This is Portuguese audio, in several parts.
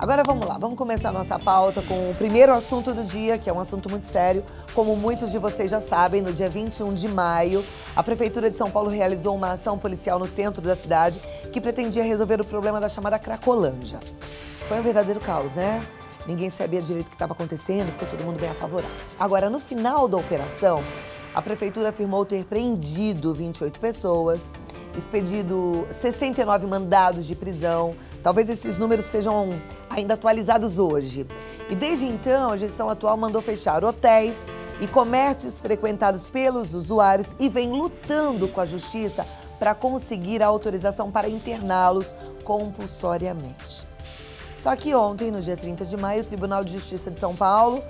Agora vamos lá, vamos começar a nossa pauta com o primeiro assunto do dia, que é um assunto muito sério. Como muitos de vocês já sabem, no dia 21 de maio, a Prefeitura de São Paulo realizou uma ação policial no centro da cidade que pretendia resolver o problema da chamada Cracolândia. Foi um verdadeiro caos, né? Ninguém sabia direito o que estava acontecendo, ficou todo mundo bem apavorado. Agora, no final da operação, a Prefeitura afirmou ter preendido 28 pessoas, expedido 69 mandados de prisão. Talvez esses números sejam ainda atualizados hoje. E desde então, a gestão atual mandou fechar hotéis e comércios frequentados pelos usuários e vem lutando com a justiça para conseguir a autorização para interná-los compulsoriamente. Só que ontem, no dia 30 de maio, o Tribunal de Justiça de São Paulo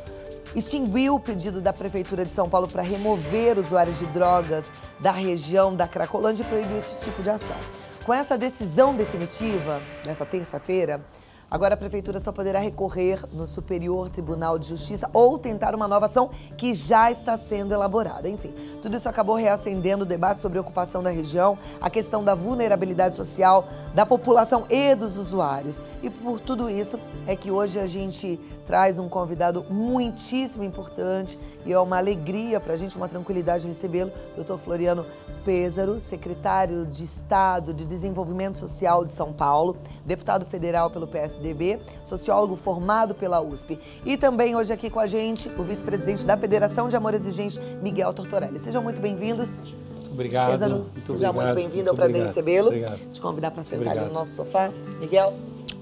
extinguiu o pedido da Prefeitura de São Paulo para remover usuários de drogas da região da Cracolândia e proibiu esse tipo de ação. Com essa decisão definitiva, nessa terça-feira, agora a Prefeitura só poderá recorrer no Superior Tribunal de Justiça ou tentar uma nova ação que já está sendo elaborada. Enfim, tudo isso acabou reacendendo o debate sobre a ocupação da região, a questão da vulnerabilidade social da população e dos usuários. E por tudo isso é que hoje a gente traz um convidado muitíssimo importante e é uma alegria para a gente, uma tranquilidade recebê-lo, Dr. Floriano Pêssaro, secretário de Estado de Desenvolvimento Social de São Paulo, deputado federal pelo PSDB, sociólogo formado pela USP. E também hoje aqui com a gente o vice-presidente da Federação de Amor Exigente, Miguel Tortorelli. Sejam muito bem-vindos. Muito obrigado. Pêssaro, seja muito bem-vindo, é um prazer recebê-lo. Te convidar para sentar ali no nosso sofá. Miguel,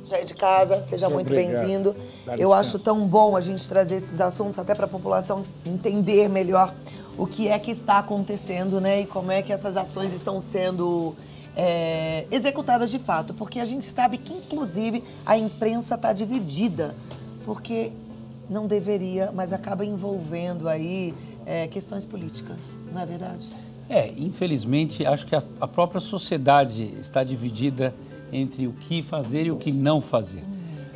já é de casa, seja muito bem-vindo. Eu acho tão bom a gente trazer esses assuntos até para a população entender melhor o que é que está acontecendo, né? E como é que essas ações estão sendo executadas de fato. Porque a gente sabe que, inclusive, a imprensa está dividida. Porque não deveria, mas acaba envolvendo aí questões políticas, não é verdade? Infelizmente, acho que a própria sociedade está dividida entre o que fazer e o que não fazer.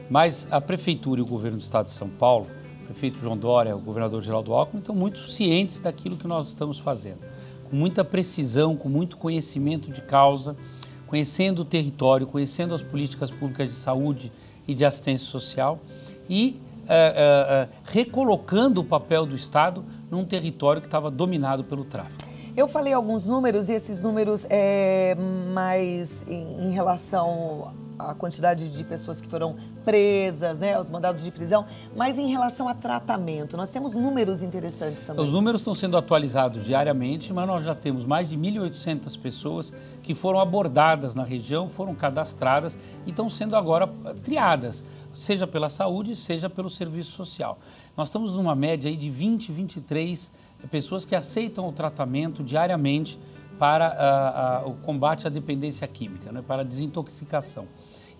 Mas a Prefeitura e o Governo do Estado de São Paulo, o prefeito João Dória, o governador Geraldo Alckmin, estão muito cientes daquilo que nós estamos fazendo. Com muita precisão, com muito conhecimento de causa, conhecendo o território, conhecendo as políticas públicas de saúde e de assistência social e recolocando o papel do Estado num território que estava dominado pelo tráfico. Eu falei alguns números e esses números mais em relação à quantidade de pessoas que foram presas, né, os mandados de prisão, mas em relação a tratamento. Nós temos números interessantes também. Os números estão sendo atualizados diariamente, mas nós já temos mais de 1.800 pessoas que foram abordadas na região, foram cadastradas e estão sendo agora triadas, seja pela saúde, seja pelo serviço social. Nós estamos numa média aí de 20, 23 pessoas que aceitam o tratamento diariamente para o combate à dependência química, né, para a desintoxicação.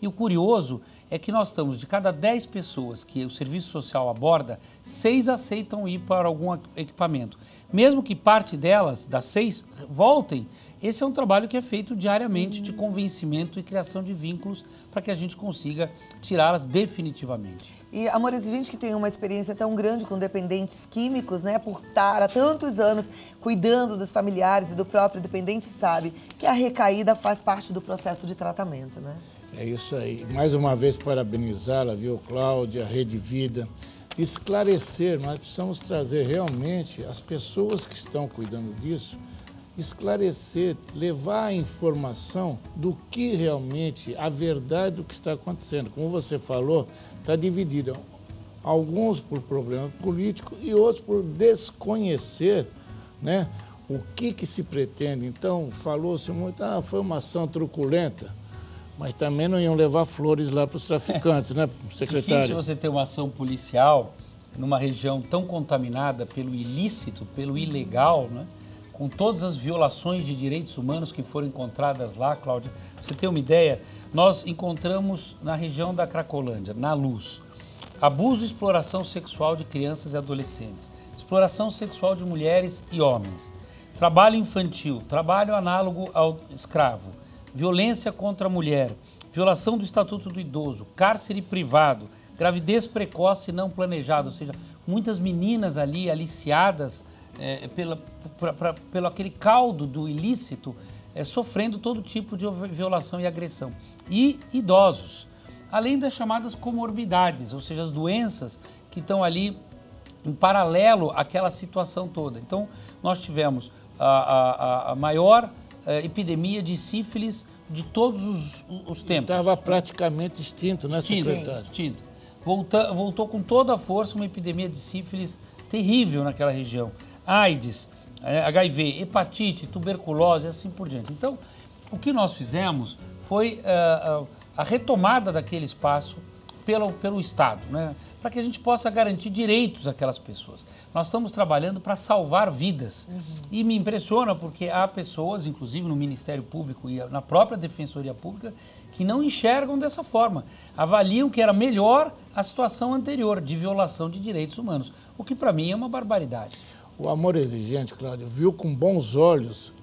E o curioso é que nós estamos, de cada 10 pessoas que o serviço social aborda, 6 aceitam ir para algum equipamento. Mesmo que parte delas, das 6, voltem, esse é um trabalho que é feito diariamente de convencimento e criação de vínculos para que a gente consiga tirá-las definitivamente. E, Amor Exigente, que tem uma experiência tão grande com dependentes químicos, né, por estar há tantos anos cuidando dos familiares e do próprio dependente, sabe que a recaída faz parte do processo de tratamento, né? É isso aí. Mais uma vez, parabenizá-la, viu, Cláudia, a Rede Vida. Esclarecer, nós precisamos trazer realmente as pessoas que estão cuidando disso, esclarecer, levar a informação do que realmente, a verdade do que está acontecendo. Como você falou, está dividida. Alguns por problema político e outros por desconhecer, né, o que se pretende. Então, falou-se muito, foi uma ação truculenta, mas também não iam levar flores lá para os traficantes, né, secretário? É difícil você ter uma ação policial numa região tão contaminada pelo ilícito, pelo ilegal, né? Com todas as violações de direitos humanos que foram encontradas lá, Cláudia. Pra você ter uma ideia, nós encontramos na região da Cracolândia, na Luz, abuso e exploração sexual de crianças e adolescentes, exploração sexual de mulheres e homens, trabalho infantil, trabalho análogo ao escravo, violência contra a mulher, violação do Estatuto do Idoso, cárcere privado, gravidez precoce não planejada, ou seja, muitas meninas ali aliciadas pelo aquele caldo do ilícito, sofrendo todo tipo de violação e agressão. E idosos. além das chamadas comorbidades, ou seja, as doenças que estão ali em paralelo àquela situação toda. Então, nós tivemos a maior epidemia de sífilis de todos os tempos. Estava praticamente extinto, né, secretário? Extinto. Voltou com toda a força uma epidemia de sífilis terrível naquela região. AIDS, HIV, hepatite, tuberculose e assim por diante. Então, o que nós fizemos foi a retomada daquele espaço pelo Estado, né? Para que a gente possa garantir direitos àquelas pessoas. Nós estamos trabalhando para salvar vidas. E me impressiona porque há pessoas, inclusive no Ministério Público e na própria Defensoria Pública, que não enxergam dessa forma. Avaliam que era melhor a situação anterior de violação de direitos humanos, o que para mim é uma barbaridade. O Amor Exigente, Cláudio, viu com bons olhos,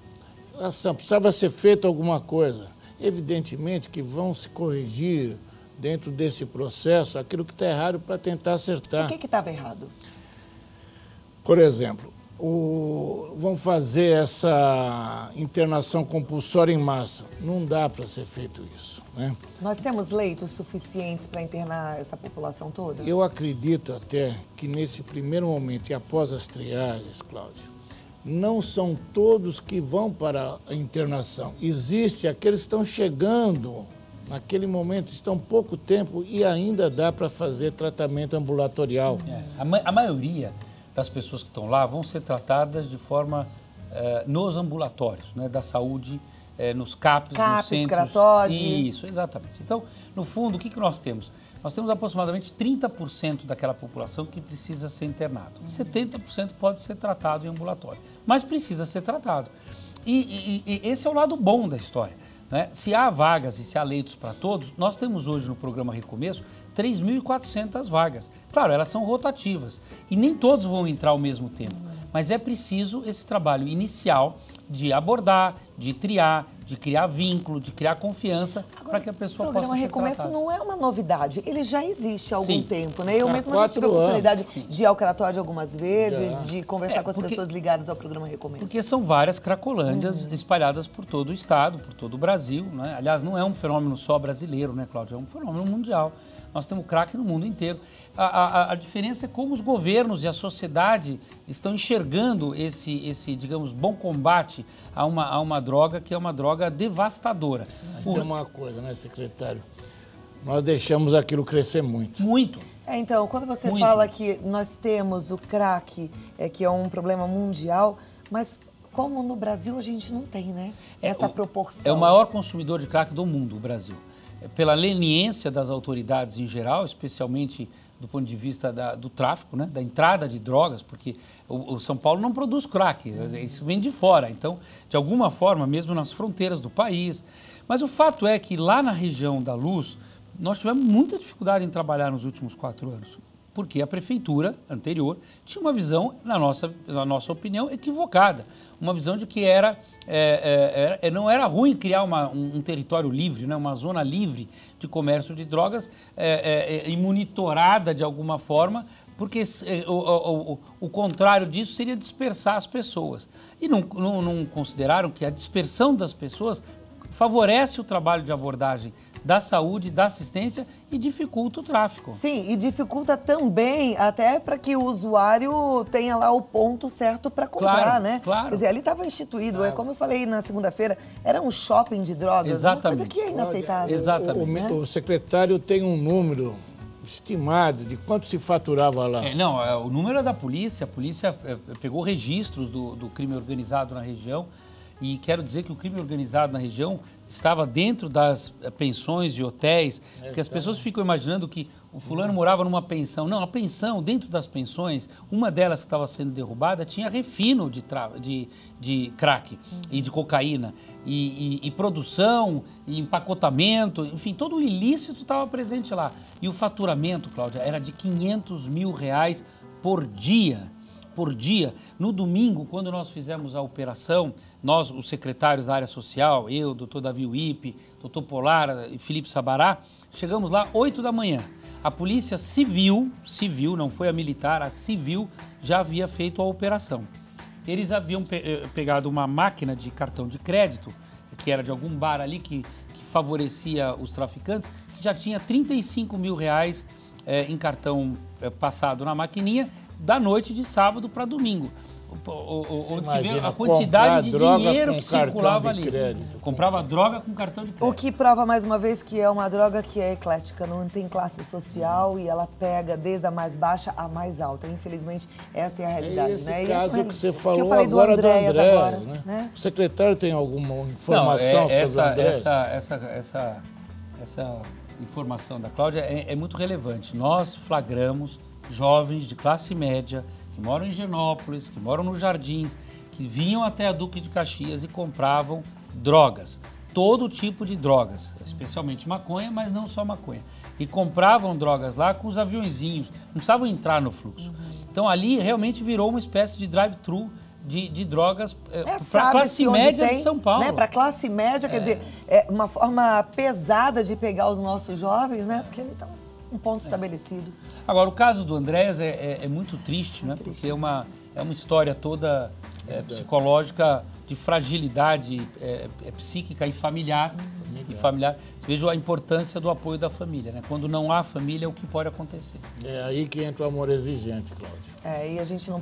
precisava ser feito alguma coisa. Evidentemente que vão se corrigir dentro desse processo aquilo que está errado para tentar acertar. O que estava errado? Por exemplo, vamos fazer essa internação compulsória em massa. Não dá para ser feito isso, né? Nós temos leitos suficientes para internar essa população toda? Eu acredito até que nesse primeiro momento e após as triagens, Cláudio, não são todos que vão para a internação. Existem aqueles que estão chegando naquele momento, estão pouco tempo e ainda dá para fazer tratamento ambulatorial. A maioria das pessoas que estão lá vão ser tratadas de forma nos ambulatórios, né, da saúde, nos CAPs, nos centros. Cratóide. Isso, exatamente. Então, no fundo, o que nós temos? Nós temos aproximadamente 30% daquela população que precisa ser internado. 70% pode ser tratado em ambulatório, mas precisa ser tratado. E esse é o lado bom da história, né? Se há vagas e se há leitos para todos, nós temos hoje no programa Recomeço 3.400 vagas. Claro, elas são rotativas e nem todos vão entrar ao mesmo tempo, mas é preciso esse trabalho inicial de abordar, de triar, de criar vínculo, de criar confiança para que a pessoa possa ser tratada. O programa Recomeço não é uma novidade, ele já existe há algum tempo, né? Eu mesma já tive a 4 oportunidade anos. de ir ao Cratóide algumas vezes, de conversar com as pessoas ligadas ao programa Recomeço. Porque são várias cracolândias espalhadas por todo o estado, por todo o Brasil, né? Aliás, não é um fenômeno só brasileiro, né, Cláudio? É um fenômeno mundial. Nós temos crack no mundo inteiro. A diferença é como os governos e a sociedade estão enxergando esse, digamos, bom combate a uma droga que é uma droga devastadora. Mas tem uma coisa, né, secretário? Nós deixamos aquilo crescer muito. Muito. Então, quando você fala que nós temos o crack, que é um problema mundial, mas como no Brasil a gente não tem, né? Essa proporção. É o maior consumidor de crack do mundo, o Brasil. Pela leniência das autoridades em geral, especialmente do ponto de vista do tráfico, né, da entrada de drogas, porque o São Paulo não produz crack, isso vem de fora. Então, de alguma forma, mesmo nas fronteiras do país. Mas o fato é que lá na região da Luz, nós tivemos muita dificuldade em trabalhar nos últimos 4 anos. Porque a prefeitura anterior tinha uma visão, na nossa opinião, equivocada. Uma visão de que não era ruim criar um território livre, né, uma zona livre de comércio de drogas e monitorada de alguma forma, porque o contrário disso seria dispersar as pessoas. E não consideraram que a dispersão das pessoas favorece o trabalho de abordagem da saúde, da assistência e dificulta o tráfico. Sim, e dificulta também até para que o usuário tenha lá o ponto certo para comprar, claro, né? Claro. Quer dizer, ali estava instituído, como eu falei na segunda-feira, era um shopping de drogas, exatamente. Uma coisa que é inaceitável. Exatamente. O secretário tem um número estimado de quanto se faturava lá? O número é da polícia. A polícia pegou registros do crime organizado na região. E quero dizer que o crime organizado na região estava dentro das pensões e hotéis, porque as pessoas ficam imaginando que o fulano morava numa pensão. Não, a pensão, dentro das pensões, uma delas que estava sendo derrubada, tinha refino de crack e de cocaína, e produção, e empacotamento, enfim, todo o ilícito estava presente lá. E o faturamento, Cláudia, era de R$500 mil por dia. No domingo, quando nós fizemos a operação, nós, os secretários da área social, eu, doutor Davi Uip, doutor Polar e Felipe Sabará, chegamos lá 8 da manhã. A polícia civil, não foi a militar, a civil já havia feito a operação. Eles haviam pegado uma máquina de cartão de crédito, que era de algum bar ali que favorecia os traficantes, que que já tinha 35 mil reais em cartão passado na maquininha da noite de sábado para domingo. Onde se vê a quantidade de dinheiro que circulava ali. Comprava droga com cartão de crédito. O que prova mais uma vez que é uma droga que é eclética, não tem classe social e ela pega desde a mais baixa à mais alta. Infelizmente, essa é a realidade. Esse né? caso que você falou que eu falei agora do Andréas agora. Né? O secretário tem alguma informação sobre o Andréas? Essa informação da Cláudia é muito relevante. Nós flagramos jovens de classe média que moram em Higienópolis, que moram nos Jardins, que vinham até a Duque de Caxias e compravam drogas. Todo tipo de drogas, especialmente maconha, mas não só maconha. E compravam drogas lá com os aviõezinhos, não precisavam entrar no fluxo. Então ali realmente virou uma espécie de drive-thru de drogas para a classe média de São Paulo. Né? Para a classe média, quer dizer, é uma forma pesada de pegar os nossos jovens, né? Porque eles estão um ponto estabelecido. Agora, o caso do Andréas é muito triste, né? Porque é uma história toda psicológica de fragilidade psíquica e familiar. Vejo a importância do apoio da família, né? Quando não há família, o que pode acontecer? É aí que entra o amor exigente, Cláudio. E a gente não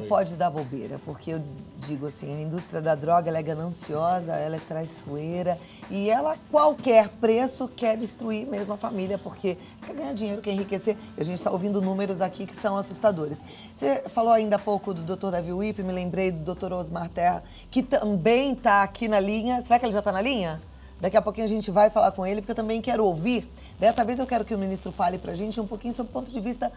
pode dar bobeira, porque eu digo assim, a indústria da droga ela é gananciosa, ela é traiçoeira e ela, a qualquer preço, quer destruir mesmo a família, porque quer ganhar dinheiro, quer enriquecer. E a gente está ouvindo números aqui que são assustadores. Você falou ainda há pouco do Dr. Davi Wipp, me lembrei do Dr. Osmar Terra, que também está aqui na linha. Será que ele já está na linha? Daqui a pouquinho a gente vai falar com ele, porque eu também quero ouvir. Dessa vez eu quero que o ministro fale para a gente um pouquinho sobre o ponto de vista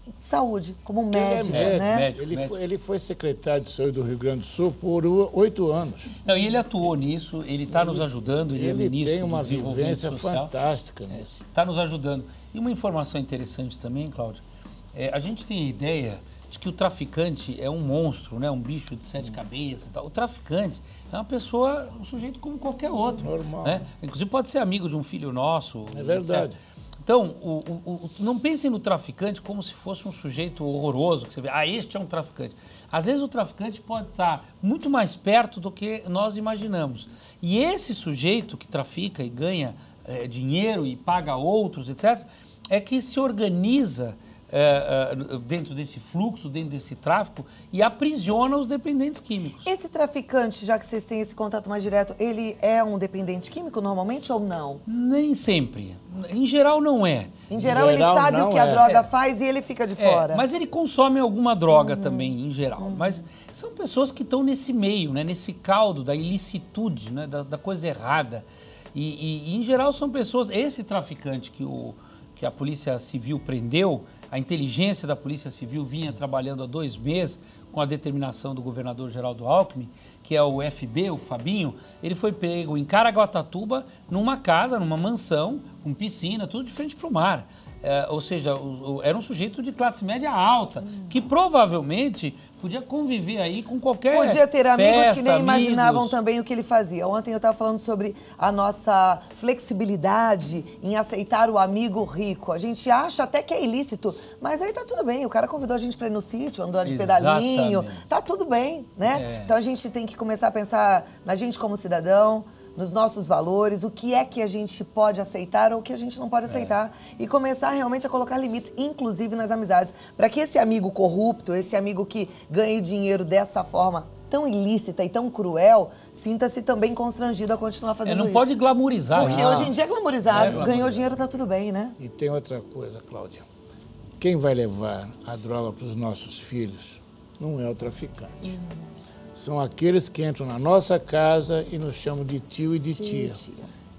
de saúde, como um médico, né? Ele foi secretário de saúde do Rio Grande do Sul por 8 anos. Não, e ele atuou nisso, ele está nos ajudando, ele é ministro tem uma do Desenvolvimento vivência Social. fantástica nisso. Está nos ajudando. E uma informação interessante também, Cláudio, a gente tem a ideia de que o traficante é um monstro, né? Um bicho de 7 cabeças. Tal. O traficante é uma pessoa, um sujeito como qualquer outro. Normal. Né? Inclusive pode ser amigo de um filho nosso. É verdade. Etc. Então, não pensem no traficante como se fosse um sujeito horroroso, que você vê, este é um traficante. Às vezes o traficante pode estar muito mais perto do que nós imaginamos. E esse sujeito que trafica e ganha dinheiro e paga outros, etc., é que se organiza dentro desse fluxo, dentro desse tráfico, e aprisiona os dependentes químicos. Esse traficante, já que vocês têm esse contato mais direto, ele é um dependente químico normalmente ou não? Nem sempre. Em geral, não é. Em geral ele sabe o que a droga faz e ele fica de fora. Mas ele consome alguma droga também, em geral. Mas são pessoas que estão nesse meio, né, nesse caldo da ilicitude, né, da coisa errada. E, em geral, são pessoas... Esse traficante que a Polícia Civil prendeu, a inteligência da Polícia Civil vinha trabalhando há 2 meses com a determinação do governador Geraldo Alckmin, que é o FB, o Fabinho. Ele foi pego em Caraguatatuba, numa casa, numa mansão, com piscina, tudo de frente para o mar. Ou seja, era um sujeito de classe média alta, que provavelmente podia conviver aí com qualquer Podia ter amigos festa, que nem imaginavam amigos. também o que ele fazia. Ontem eu estava falando sobre a nossa flexibilidade em aceitar o amigo rico. A gente acha até que é ilícito, mas aí tá tudo bem. O cara convidou a gente para ir no sítio, andar de pedalinho. Tá tudo bem, né? Então a gente tem que começar a pensar na gente como cidadão, nos nossos valores, o que é que a gente pode aceitar ou o que a gente não pode aceitar. E começar realmente a colocar limites, inclusive nas amizades. Para que esse amigo corrupto, esse amigo que ganhe dinheiro dessa forma tão ilícita e tão cruel, sinta-se também constrangido a continuar fazendo isso. Não pode glamorizar. Porque hoje em dia é glamorizado. Ganhou dinheiro, tá tudo bem, né? E tem outra coisa, Cláudia. Quem vai levar a droga para os nossos filhos não é o traficante. São aqueles que entram na nossa casa e nos chamam de tio e de tia.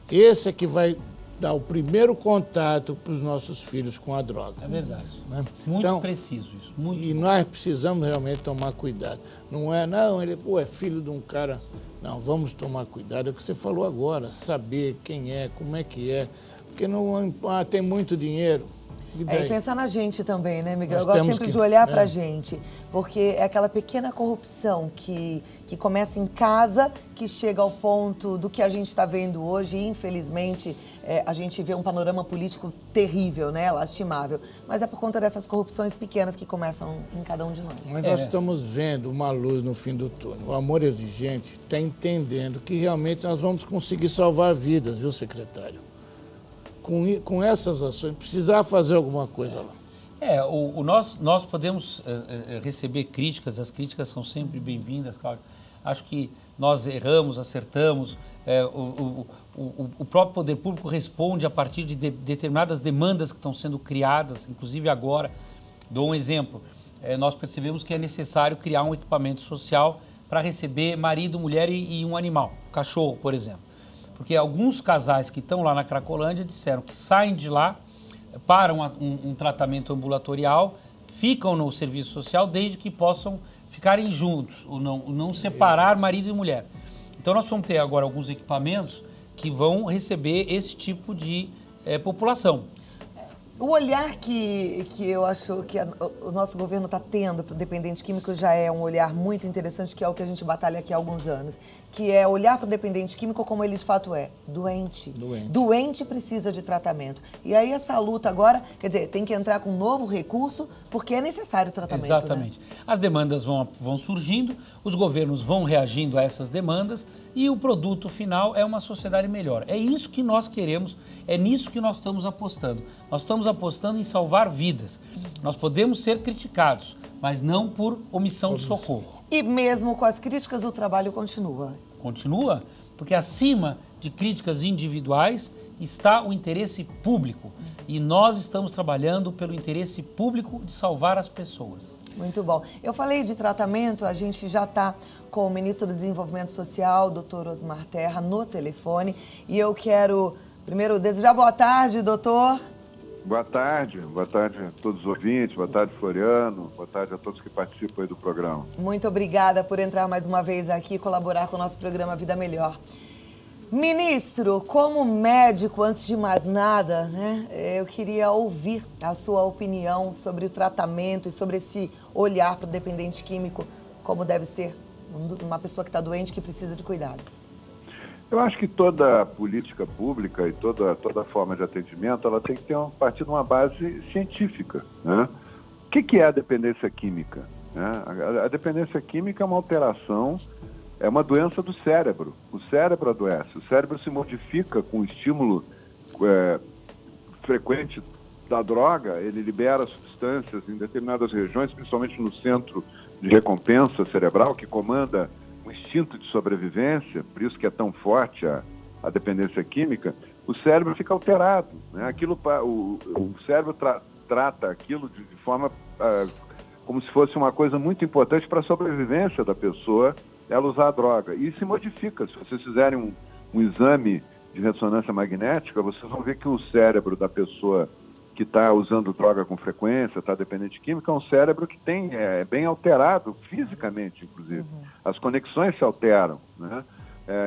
Esse é que vai dar o primeiro contato para os nossos filhos com a droga. É verdade. Né? Muito então, preciso isso. Muito. E nós precisamos realmente tomar cuidado. Não é, não, ele é filho de um cara. Não, vamos tomar cuidado. É o que você falou agora, saber quem é, como é que é. Porque não tem muito dinheiro. E pensar na gente também, né, Miguel? Eu gosto sempre de olhar pra gente, porque é aquela pequena corrupção que começa em casa, que chega ao ponto do que a gente está vendo hoje, e infelizmente a gente vê um panorama político terrível, né, lastimável, mas é por conta dessas corrupções pequenas que começam em cada um de nós. Mas nós estamos vendo uma luz no fim do túnel. O amor exigente está entendendo que realmente nós vamos conseguir salvar vidas, viu, secretário? com essas ações, precisar fazer alguma coisa lá. Nós podemos receber críticas, as críticas são sempre bem-vindas, Cláudio. Acho que nós erramos, acertamos, o próprio poder público responde a partir de determinadas demandas que estão sendo criadas, inclusive agora. Dou um exemplo, nós percebemos que é necessário criar um equipamento social para receber marido, mulher e um animal, cachorro, por exemplo. Porque alguns casais que estão lá na Cracolândia disseram que saem de lá, param um tratamento ambulatorial, ficam no serviço social desde que possam ficarem juntos, ou não separar marido e mulher. Então nós vamos ter agora alguns equipamentos que vão receber esse tipo de população. O olhar que eu acho que o nosso governo está tendo para o dependente químico já é um olhar muito interessante, que é o que a gente batalha aqui há alguns anos, que é olhar para o dependente químico como ele de fato é, doente. Doente precisa de tratamento. E aí essa luta agora, quer dizer, tem que entrar com um novo recurso, porque é necessário tratamento. Exatamente. Né? As demandas vão surgindo, os governos vão reagindo a essas demandas e o produto final é uma sociedade melhor. É isso que nós queremos, é nisso que nós estamos apostando. Nós estamos apostando em salvar vidas. Nós podemos ser criticados, mas não por omissão de socorro. E mesmo com as críticas, o trabalho continua. Continua, porque acima de críticas individuais está o interesse público. E nós estamos trabalhando pelo interesse público de salvar as pessoas. Muito bom. Eu falei de tratamento, a gente já está com o ministro do Desenvolvimento Social, Dr. Osmar Terra, no telefone. E eu quero, primeiro, desejar boa tarde, doutor. Boa tarde a todos os ouvintes, boa tarde, Floriano, boa tarde a todos que participam aí do programa. Muito obrigada por entrar mais uma vez aqui e colaborar com o nosso programa Vida Melhor. Ministro, como médico, antes de mais nada, né, eu queria ouvir a sua opinião sobre o tratamento e sobre esse olhar para o dependente químico, como deve ser uma pessoa que está doente que precisa de cuidados. Eu acho que toda política pública e toda forma de atendimento, ela tem que ter partir de uma base científica, né? O que é a dependência química? Né? A dependência química é uma alteração, é uma doença do cérebro. O cérebro adoece, o cérebro se modifica com o estímulo frequente da droga, ele libera substâncias em determinadas regiões, principalmente no centro de recompensa cerebral, que comanda o instinto de sobrevivência, por isso que é tão forte a dependência química. O cérebro fica alterado, né? O cérebro trata aquilo de forma como se fosse uma coisa muito importante para a sobrevivência da pessoa, ela usar a droga. E se modifica. Se vocês fizerem um exame de ressonância magnética, vocês vão ver que o cérebro da pessoa que está usando droga com frequência, está dependente química, é um cérebro que é bem alterado fisicamente, inclusive. Uhum. As conexões se alteram, né?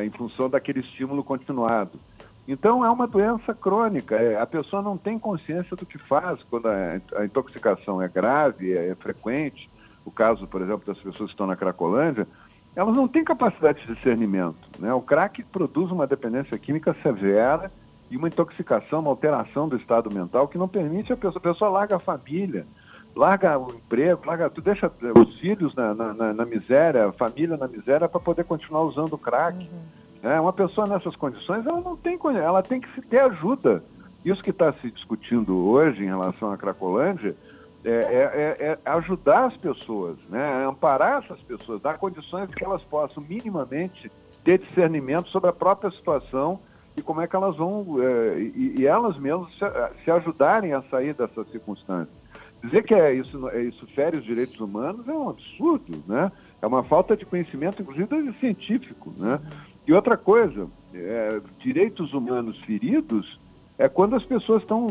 Em função daquele estímulo continuado. Então, é uma doença crônica. A pessoa não tem consciência do que faz quando a intoxicação é grave, é frequente. O caso, por exemplo, das pessoas que estão na Cracolândia, elas não têm capacidade de discernimento, né? O crack produz uma dependência química severa e uma intoxicação, uma alteração do estado mental que não permite a pessoa larga a família, larga o emprego, larga tudo, deixa os filhos na miséria, a família na miséria para poder continuar usando o crack. Uhum. Uma pessoa nessas condições, ela tem que ter ajuda. Isso que está se discutindo hoje em relação à Cracolândia é ajudar as pessoas, né? Amparar essas pessoas, dar condições de que elas possam minimamente ter discernimento sobre a própria situação e como é que elas vão, e elas mesmas se ajudarem a sair dessas circunstâncias. Dizer que isso fere os direitos humanos é um absurdo, né? É uma falta de conhecimento, inclusive científico, né? E outra coisa, direitos humanos feridos é quando as pessoas estão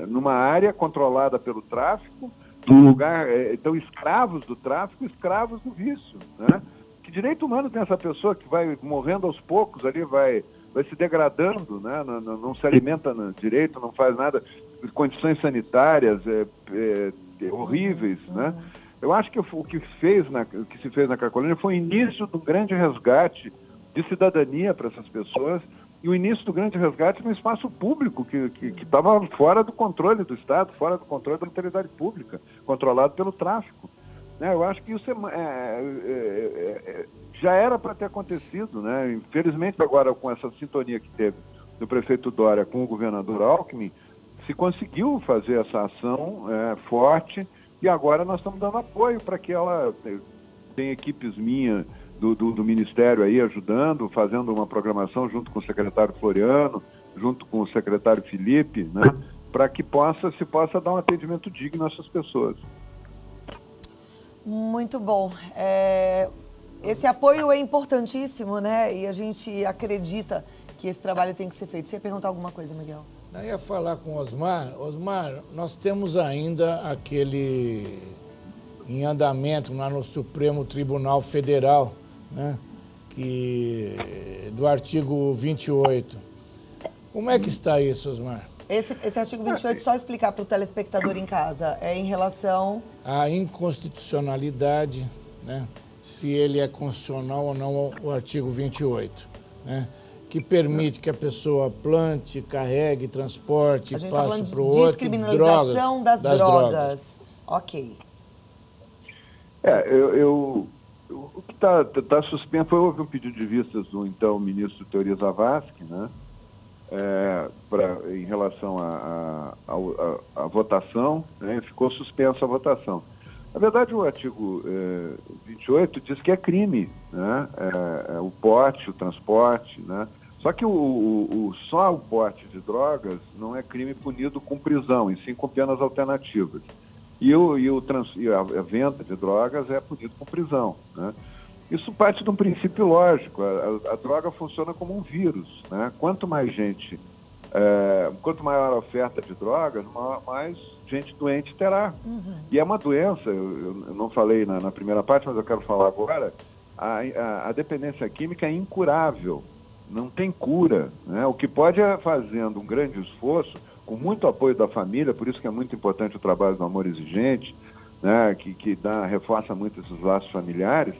numa área controlada pelo tráfico, num lugar, estão escravos do tráfico, escravos do vício, né? Que direito humano tem essa pessoa que vai morrendo aos poucos ali, vai se degradando, né? Não se alimenta direito, não faz nada, condições sanitárias horríveis, né? Eu acho que o que se fez na Cracolândia foi o início do grande resgate de cidadania para essas pessoas e o início do grande resgate no espaço público que estava fora do controle do Estado, fora do controle da autoridade pública, controlado pelo tráfico. Eu acho que isso já era para ter acontecido, né? Infelizmente agora com essa sintonia que teve do prefeito Dória com o governador Alckmin, se conseguiu fazer essa ação forte, e agora nós estamos dando apoio para que ela tem equipes minhas do Ministério aí ajudando, fazendo uma programação junto com o secretário Floriano, junto com o secretário Felipe, né, para que se possa dar um atendimento digno a essas pessoas. Muito bom. Esse apoio é importantíssimo, né? E a gente acredita que esse trabalho tem que ser feito. Você ia perguntar alguma coisa, Miguel? Eu ia falar com o Osmar. Osmar, nós temos ainda aquele em andamento lá no Supremo Tribunal Federal, né? Do artigo 28. Como é que está isso, Osmar? Esse artigo 28, só explicar para o telespectador em casa, é em relação... à inconstitucionalidade, né? Se ele é constitucional ou não, o artigo 28, né? Que permite que a pessoa plante, carregue, transporte, passe para o outro. A gente está falando de descriminalização das drogas. Ok. O que está suspenso, houve um pedido de vistas do então ministro Teori Zavascki, né? Em relação à votação, né? Ficou suspensa a votação. Na verdade, o artigo 28 diz que é crime, né? O porte, o transporte, né? Só que só o porte de drogas não é crime punido com prisão, e sim com penas alternativas. E a venda de drogas é punido com prisão, né? Isso parte de um princípio lógico. A droga funciona como um vírus, né? Quanto mais gente, quanto maior a oferta de drogas, mais gente doente terá. Uhum. E é uma doença, eu não falei na primeira parte, mas eu quero falar agora, a dependência química é incurável, não tem cura, né? O que pode é fazendo um grande esforço, com muito apoio da família, por isso que é muito importante o trabalho do Amor Exigente, né? Que reforça muito esses laços familiares.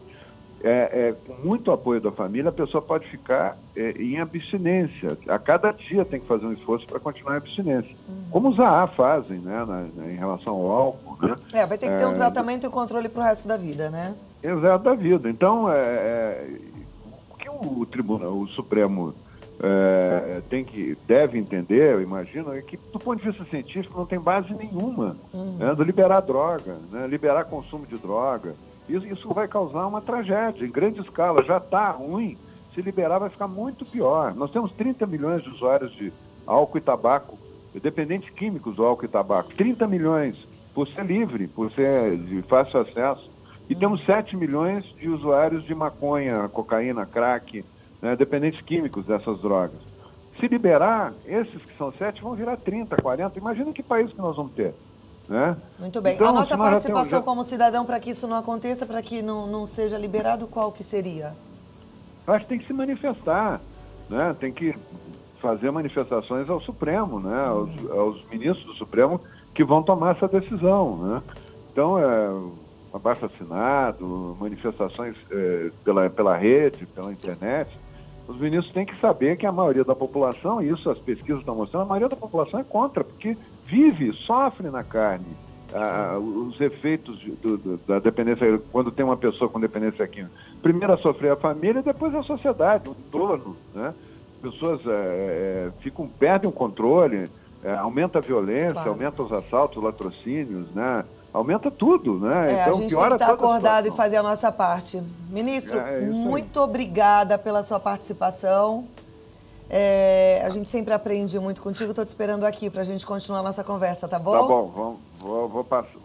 Com muito apoio da família, a pessoa pode ficar em abstinência. A cada dia tem que fazer um esforço para continuar em abstinência. Uhum. Como os AA fazem, né, em relação ao álcool. Né? Vai ter que ter um tratamento e controle para o resto da vida, né? Exato, da vida. Então, o que o Supremo deve entender, eu imagino, é que, do ponto de vista científico, não tem base nenhuma, né, de liberar droga, né, liberar consumo de droga. Isso vai causar uma tragédia em grande escala. Já está ruim, se liberar vai ficar muito pior. Nós temos 30 milhões de usuários de álcool e tabaco, dependentes químicos do álcool e tabaco. 30 milhões, por ser livre, por ser de fácil acesso. E temos 7 milhões de usuários de maconha, cocaína, crack, né, dependentes químicos dessas drogas. Se liberar, esses que são 7 vão virar 30, 40. Imagina que país que nós vamos ter. Né? Muito bem. Então, a nossa participação como cidadão para que isso não aconteça, para que não seja liberado, qual que seria? Eu acho que tem que se manifestar, né? Tem que fazer manifestações ao Supremo, né? Aos ministros do Supremo que vão tomar essa decisão, né? Então, abaixo-assinado, manifestações pela rede, pela internet. Os ministros têm que saber que a maioria da população, e isso as pesquisas estão mostrando, a maioria da população é contra, porque sofre na carne os efeitos da dependência, quando tem uma pessoa com dependência química. Primeiro a sofrer a família e depois a sociedade, o entorno, né? Pessoas perdem o controle, aumenta a violência, claro. Aumenta os assaltos, os latrocínios, né? Aumenta tudo, né? Então, a gente tem que estar acordado e fazer a nossa parte. Ministro, muito obrigada pela sua participação. A gente sempre aprende muito contigo. Estou te esperando aqui para a gente continuar a nossa conversa, tá bom? Tá bom,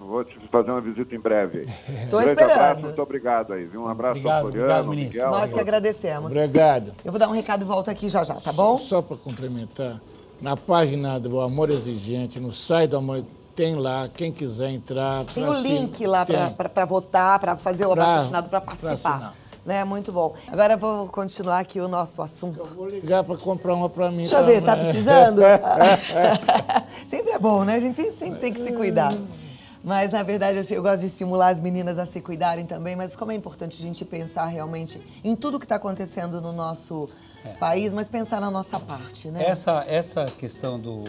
vou te fazer uma visita em breve. Estou esperando. Abraço, muito obrigado aí. Um abraço ao Floriano, Miguel. Nós que agradecemos. Obrigado. Eu vou dar um recado e volto aqui já, tá bom? Só para complementar, na página do Amor Exigente, no site do Amor, tem lá, quem quiser entrar. Tem o link lá para votar, para fazer o abaixo-assinado, para participar. Né? Muito bom. Agora eu vou continuar aqui o nosso assunto. Eu vou ligar para comprar uma para mim. Deixa eu ver, tá precisando? Sempre é bom, né? A gente sempre tem que se cuidar. Mas, na verdade, assim, eu gosto de estimular as meninas a se cuidarem também, mas como é importante a gente pensar realmente em tudo que está acontecendo no nosso país, mas pensar na nossa parte, né? Essa questão do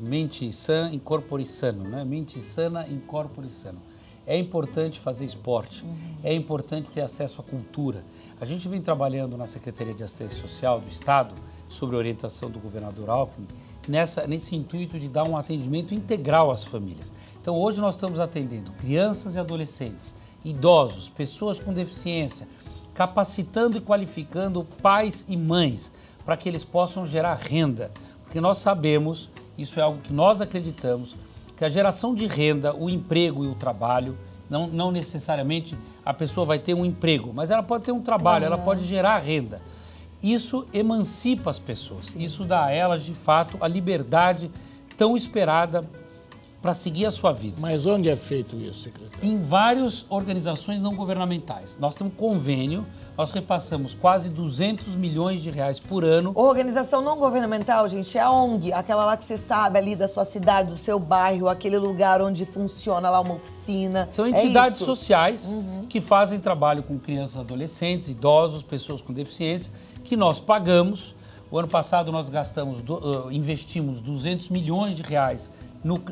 mente sã, incorpore sano, né? Mente sana, incorpore sano. é importante fazer esporte, é importante ter acesso à cultura. A gente vem trabalhando na Secretaria de Assistência Social do Estado, sobre orientação do governador Alckmin, nesse intuito de dar um atendimento integral às famílias. Então, hoje nós estamos atendendo crianças e adolescentes, idosos, pessoas com deficiência, capacitando e qualificando pais e mães para que eles possam gerar renda. Porque nós sabemos, isso é algo que nós acreditamos, que a geração de renda, o emprego e o trabalho, não necessariamente a pessoa vai ter um emprego, mas ela pode ter um trabalho, ela pode gerar renda. Isso emancipa as pessoas, isso dá a elas, de fato, a liberdade tão esperada para seguir a sua vida. Mas onde é feito isso, secretário? Em várias organizações não governamentais. Nós temos um convênio, nós repassamos quase 200 milhões de reais por ano. Organização não governamental, gente, é a ONG, aquela lá que você sabe ali da sua cidade, do seu bairro, aquele lugar onde funciona lá uma oficina. São entidades sociais que fazem trabalho com crianças, adolescentes, idosos, pessoas com deficiência, que nós pagamos. O ano passado nós investimos 200 milhões de reais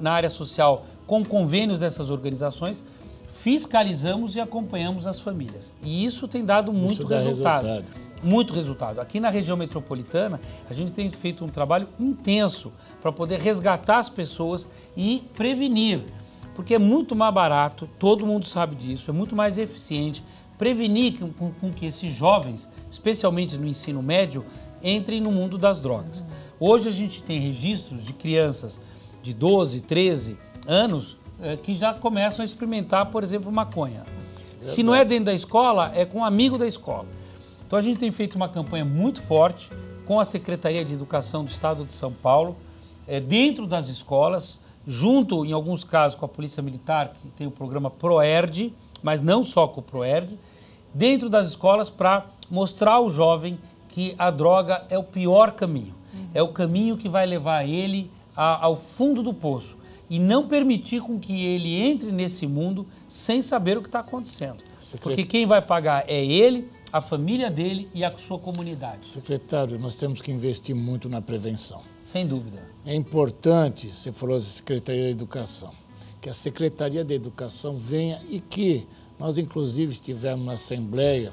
na área social com convênios dessas organizações, fiscalizamos e acompanhamos as famílias. E isso tem dado muito resultado. Muito resultado. Aqui na região metropolitana, a gente tem feito um trabalho intenso para poder resgatar as pessoas e prevenir. Porque é muito mais barato, todo mundo sabe disso, é muito mais eficiente prevenir com que esses jovens, especialmente no ensino médio, entrem no mundo das drogas. Hoje a gente tem registros de crianças de 12, 13 anos que já começam a experimentar, por exemplo, maconha. Se não é dentro da escola, é com um amigo da escola. Então a gente tem feito uma campanha muito forte com a Secretaria de Educação do Estado de São Paulo, dentro das escolas, junto, em alguns casos, com a Polícia Militar, que tem o programa ProERD, mas não só com o ProERD, dentro das escolas para mostrar ao jovem que a droga é o pior caminho. É o caminho que vai levar ele ao fundo do poço e não permitir com que ele entre nesse mundo sem saber o que está acontecendo. Porque quem vai pagar é ele, a família dele e a sua comunidade. Secretário, nós temos que investir muito na prevenção. Sem dúvida. É importante, você falou da Secretaria da Educação, que a Secretaria da Educação venha e que nós, inclusive, estivemos na Assembleia,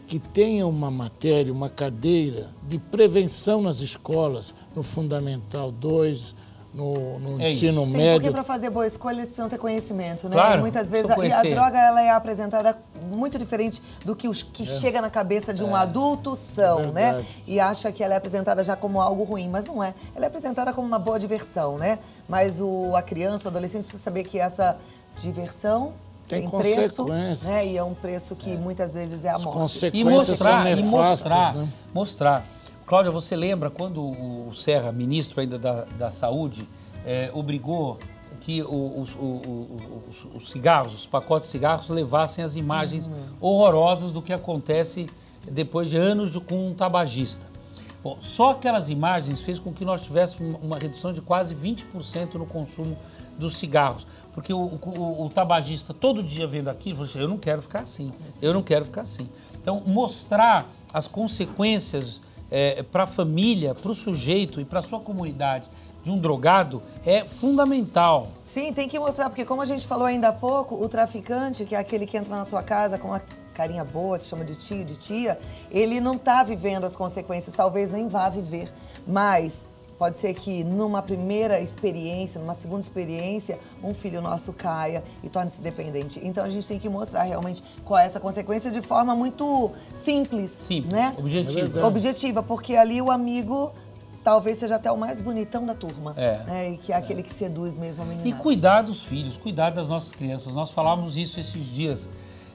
que tenha uma matéria, uma cadeira de prevenção nas escolas, no Fundamental 2, no ensino médio. Porque para fazer boa escolha eles precisam ter conhecimento, né? Claro, e muitas vezes a droga ela é apresentada muito diferente do que os que chega na cabeça de um adulto são, né? E acha que ela é apresentada já como algo ruim, mas não é. Ela é apresentada como uma boa diversão, né? Mas a criança, o adolescente precisa saber que essa diversão tem preço, né? E é um preço que muitas vezes é a morte. E mostrar. Cláudia, você lembra quando o Serra, ministro ainda da Saúde, obrigou que os cigarros, os pacotes de cigarros, levassem as imagens horrorosas do que acontece depois de anos com um tabagista. Bom, só aquelas imagens fez com que nós tivéssemos uma redução de quase 20% no consumo dos cigarros, porque o tabagista todo dia vendo aquilo, falou assim, eu não quero ficar assim, eu não quero ficar assim. Então, mostrar as consequências para a família, para o sujeito e para a sua comunidade de um drogado é fundamental. Sim, tem que mostrar, porque como a gente falou ainda há pouco, o traficante, que é aquele que entra na sua casa com uma carinha boa, te chama de tio, de tia, ele não está vivendo as consequências, talvez nem vá viver, mas pode ser que numa primeira experiência, numa segunda experiência, um filho nosso caia e torne-se dependente. Então a gente tem que mostrar realmente qual é essa consequência de forma muito simples, né? Objetiva, porque ali o amigo talvez seja até o mais bonitão da turma, né? E que é aquele que seduz mesmo a menina. E cuidar dos filhos, cuidar das nossas crianças. Nós falávamos isso esses dias.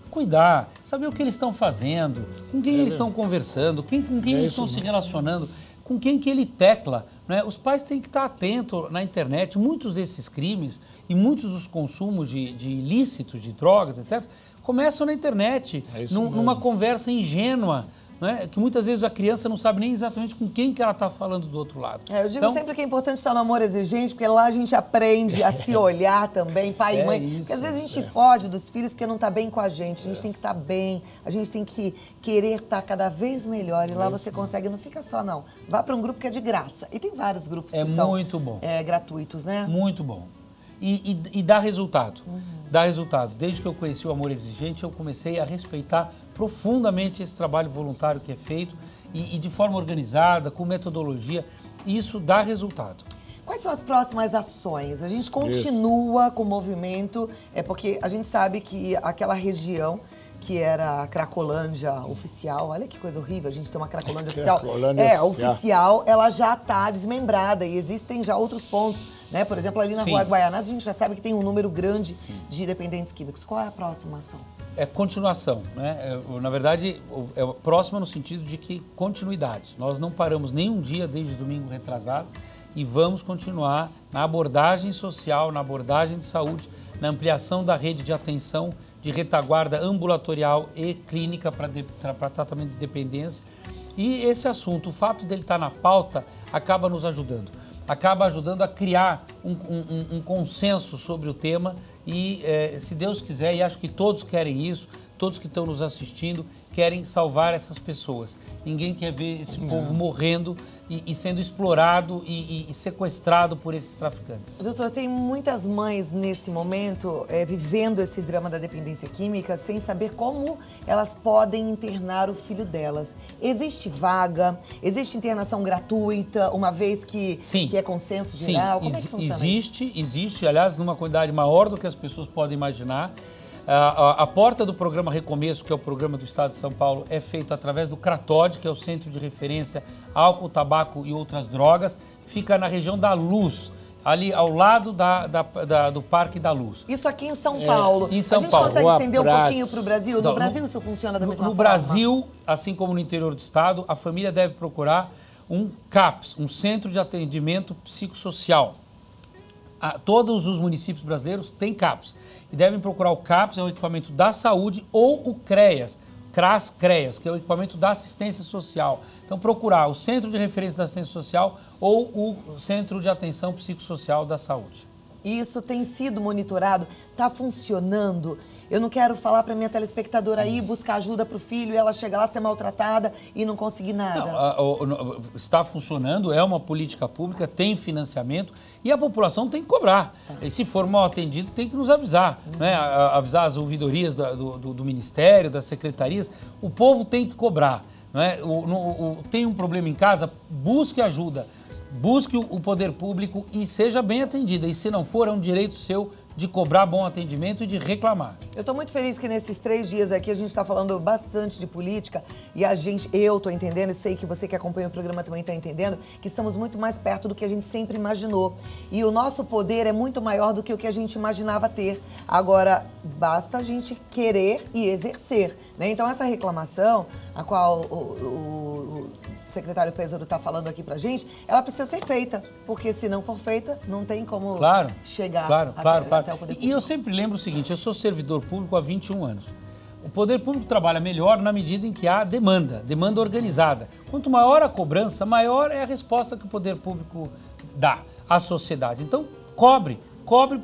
Cuidar, saber o que eles estão fazendo, com quem eles estão conversando, com quem eles estão se relacionando, com quem que ele tecla, né? Os pais têm que estar atentos na internet. Muitos desses crimes e muitos dos consumos de ilícitos, de drogas, etc., começam na internet, numa conversa ingênua, né? Que muitas vezes a criança não sabe nem exatamente com quem que ela está falando do outro lado. Eu digo sempre que é importante estar no amor exigente, porque lá a gente aprende a se olhar também, pai e mãe. Porque às vezes a gente foge dos filhos porque não está bem com a gente gente tem que estar bem, a gente tem que querer estar cada vez melhor. E lá você consegue, não fica só não. Vá para um grupo que é de graça. E tem vários grupos que são muito bom. Gratuitos, né? Muito bom. E dá resultado. dá resultado. Desde que eu conheci o Amor Exigente, eu comecei a respeitar profundamente esse trabalho voluntário que é feito e de forma organizada, com metodologia, e isso dá resultado. Quais são as próximas ações? A gente continua com o movimento, porque a gente sabe que aquela região que era a Cracolândia oficial, olha que coisa horrível, a gente tem uma Cracolândia oficial. Oficial, ela já está desmembrada e existem já outros pontos, né? Por exemplo, ali na Rua Guaianazes, a gente já sabe que tem um número grande de dependentes químicos. Qual é a próxima ação? É continuação, né? Na verdade, é próxima no sentido de que continuidade. Nós não paramos nenhum dia desde domingo retrasado e vamos continuar na abordagem social, na abordagem de saúde, na ampliação da rede de atenção de retaguarda ambulatorial e clínica para tratamento de dependência. E esse assunto, o fato dele estar na pauta, acaba nos ajudando. Acaba ajudando a criar um consenso sobre o tema e, se Deus quiser, e acho que todos querem isso, todos que estão nos assistindo querem salvar essas pessoas. Ninguém quer ver esse povo morrendo e sendo explorado e sequestrado por esses traficantes. Doutor, tem muitas mães nesse momento vivendo esse drama da dependência química sem saber como elas podem internar o filho delas. Existe vaga? Existe internação gratuita, uma vez que é consenso geral? Como é que funciona isso? Existe, aliás, numa quantidade maior do que as pessoas podem imaginar. A porta do programa Recomeço, que é o programa do Estado de São Paulo, é feita através do CRATOD, que é o Centro de Referência Álcool, Tabaco e Outras Drogas. Fica na região da Luz, ali ao lado do Parque da Luz. Isso aqui em São Paulo. Em São Paulo. A gente consegue estender um pouquinho para o Brasil? No Brasil isso funciona da mesma forma? No Brasil, assim como no interior do estado, a família deve procurar um CAPS, um Centro de Atendimento Psicossocial. Todos os municípios brasileiros têm CAPS e devem procurar o CAPS, é o equipamento da saúde, ou o CREAS, CRAS-CREAS, que é o equipamento da assistência social. Então, procurar o Centro de Referência da Assistência Social ou o Centro de Atenção Psicossocial da Saúde. Isso tem sido monitorado? Está funcionando? Eu não quero falar para minha telespectadora ir buscar ajuda para o filho e ela chegar lá ser maltratada e não conseguir nada. Não, está funcionando, é uma política pública, tem financiamento e a população tem que cobrar. E se for mal atendido, tem que nos avisar, né? Avisar as ouvidorias do Ministério, das secretarias. O povo tem que cobrar, né? Tem um problema em casa, busque ajuda. Busque o poder público e seja bem atendida. E se não for, é um direito seu de cobrar bom atendimento e de reclamar. Eu estou muito feliz que nesses 3 dias aqui a gente está falando bastante de política e eu estou entendendo e sei que você que acompanha o programa também está entendendo que estamos muito mais perto do que a gente sempre imaginou. E o nosso poder é muito maior do que o que a gente imaginava ter. Agora, basta a gente querer e exercer, né? Então essa reclamação, a qual o secretário Péssaro está falando aqui pra gente, ela precisa ser feita, porque se não for feita, não tem como chegar até o poder público. E eu sempre lembro o seguinte, eu sou servidor público há 21 anos. O poder público trabalha melhor na medida em que há demanda organizada. Quanto maior a cobrança, maior é a resposta que o poder público dá à sociedade. Então, cobre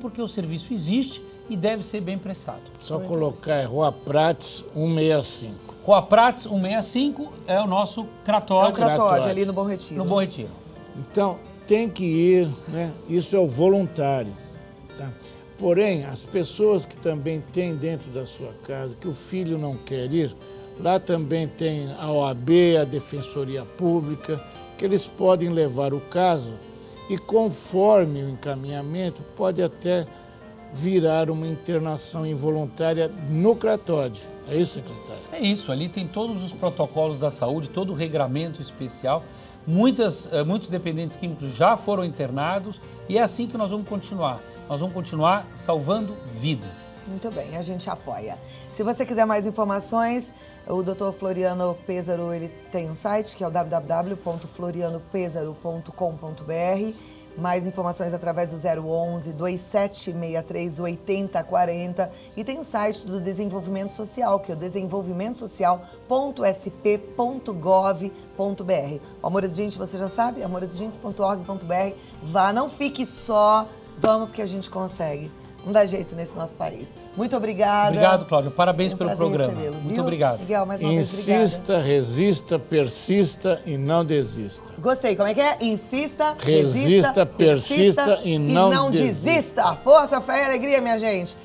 porque o serviço existe e deve ser bem prestado. Só colocar Rua Prates 165. Rua Prates 165 é o nosso CRATOD. É o CRATOD, ali no Bom Retiro. No Bom Retiro. Então, tem que ir, né? Isso é o voluntário. Tá? Porém, as pessoas que também têm dentro da sua casa, que o filho não quer ir, lá também tem a OAB, a Defensoria Pública, que eles podem levar o caso e, conforme o encaminhamento, pode até virar uma internação involuntária no CRATOD. É isso, secretário? É isso, ali tem todos os protocolos da saúde, todo o regramento especial. Muitos dependentes químicos já foram internados e é assim que nós vamos continuar. Nós vamos continuar salvando vidas. Muito bem, a gente apoia. Se você quiser mais informações, o Dr. Floriano Péssaro, ele tem um site que é o www.florianopesaro.com.br. Mais informações através do 011 2763 8040 e tem o site do Desenvolvimento Social, que é o desenvolvimentosocial.sp.gov.br. O Amor Exigente, você já sabe, amorexigente.org.br. Vá, não fique só, vamos porque a gente consegue. Não dá jeito nesse nosso país. Muito obrigada. Obrigado, Cláudio. Parabéns pelo programa. Muito obrigado. Miguel, mais uma vez, insista, resista, persista e não desista. Gostei. Como é que é? Insista, resista, persista e não desista. Força, fé e alegria, minha gente.